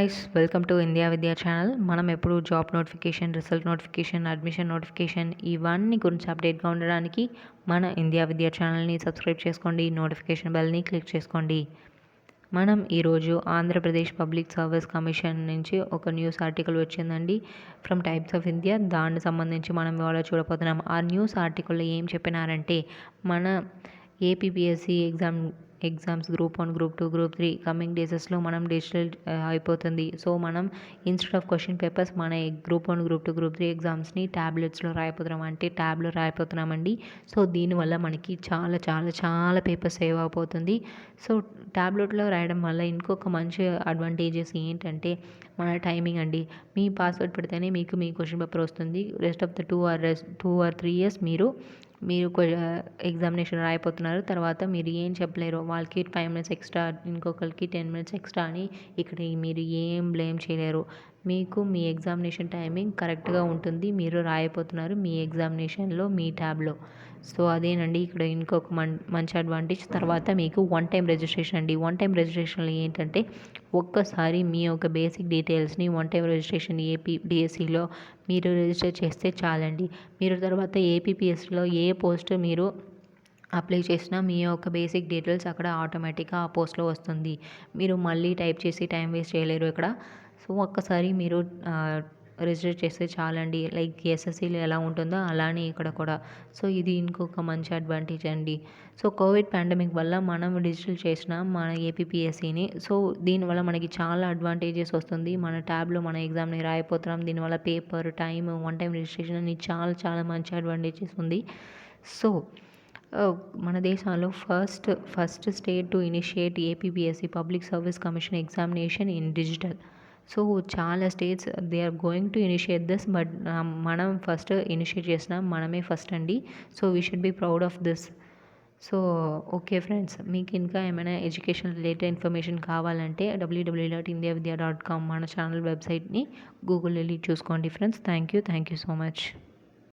Guys, welcome to India విద్యా channel. మనం ఎప్పుడు job notification, result notification, admission notification ఇవన్నీ గురించి అప్డేట్గా ఉండడానికి మన ఇండియా విద్యా ఛానల్ని సబ్స్క్రైబ్ చేసుకోండి, నోటిఫికేషన్ బెల్ని క్లిక్ చేసుకోండి. మనం ఈరోజు ఆంధ్రప్రదేశ్ పబ్లిక్ సర్వీస్ కమిషన్ నుంచి ఒక న్యూస్ ఆర్టికల్ వచ్చిందండి, ఫ్రమ్ టైమ్స్ ఆఫ్ ఇండియా. దానికి సంబంధించి మనం ఇవాళ చూడబోతున్నాం. ఆ న్యూస్ ఆర్టికల్లో ఏం చెప్పినారంటే, మన APPSC exams group 1, group 2, group 3 coming డేసెస్లో మనం డిజిటల్ అయిపోతుంది. సో మనం ఇన్స్టెడ్ ఆఫ్ క్వశ్చన్ పేపర్స్ మన గ్రూప్ 1, గ్రూప్ 2, గ్రూప్ 3 ఎగ్జామ్స్ని ట్యాబ్లెట్స్లో రాయిపోతున్నాం, అంటే ట్యాబ్లో రాయిపోతున్నామండి. సో దీనివల్ల మనకి చాలా చాలా చాలా పేపర్ సేవ్ అయిపోతుంది. సో ట్యాబ్లెట్లో రాయడం వల్ల ఇంకొక మంచి అడ్వాంటేజెస్ ఏంటంటే, మన టైమింగ్ అండి. మీ పాస్వర్డ్ పెడితేనే మీకు మీ క్వశ్చన్ పేపర్ వస్తుంది. Rest of the 2 or 3 years మీరు ఎగ్జామినేషన్ రాయిపోతున్నారు. తర్వాత మీరు ఏం చెప్పలేరు, వాళ్ళకి 5 minutes ఎక్స్ట్రా, ఇంకొకరికి 10 minutes ఎక్స్ట్రా అని ఇక్కడ మీరు ఏం బ్లేమ్ చేయలేరు. మీకు మీ ఎగ్జామినేషన్ టైమింగ్ కరెక్ట్గా ఉంటుంది, మీరు రాయిపోతున్నారు మీ ఎగ్జామినేషన్లో మీ ట్యాబ్లో. సో అదేనండి ఇక్కడ ఇంకొక మంచి అడ్వాంటేజ్. తర్వాత మీకు 1 time రిజిస్ట్రేషన్ అండి. 1 time రిజిస్ట్రేషన్లో ఏంటంటే, ఒక్కసారి మీ యొక్క బేసిక్ డీటెయిల్స్ని 1 time రిజిస్ట్రేషన్ ఏపీడిఎస్సిలో మీరు రిజిస్టర్ చేస్తే చాలండి. మీరు తర్వాత ఏపీపీఎస్సిలో ఏ పోస్ట్ మీరు అప్లై చేసినా మీ యొక్క బేసిక్ డీటెయిల్స్ అక్కడ ఆటోమేటిక్గా ఆ పోస్ట్లో వస్తుంది. మీరు మళ్ళీ టైప్ చేసి టైం వేస్ట్ చేయలేరు ఇక్కడ. సో ఒక్కసారి మీరు రిజిస్టర్ చేస్తే చాలండి, లైక్ ఎస్ఎస్సిలో ఎలా ఉంటుందో అలానే ఇక్కడ కూడా. సో ఇది ఇంకొక మంచి అడ్వాంటేజ్ అండి. సో కోవిడ్ పాండమిక్ వల్ల మనం డిజిటల్ చేసిన మన ఏపీపీఎస్సిని, సో దీనివల్ల మనకి చాలా అడ్వాంటేజెస్ వస్తుంది. మన ట్యాబ్లో మన ఎగ్జామ్ని రాయిపోతున్నాం. దీనివల్ల పేపర్, టైమ్, 1 time రిజిస్ట్రేషన్ అని చాలా చాలా మంచి అడ్వాంటేజెస్ ఉంది. సో మన దేశంలో first state to initiate APPSC public service commission examination in digital. So చాలా states they are going to initiate this, but మనం ఫస్ట్ ఇనిషియేట్ చేసినాం, మనమే ఫస్ట్ అండి. So we should be proud of this. So okay friends, మీకు ఇంకా ఏమైనా education related information కావాలంటే www.indiavidya.com మన ఛానల్ వెబ్సైట్ని గూగుల్ వెళ్ళి చూసుకోండి friends. Thank you so much.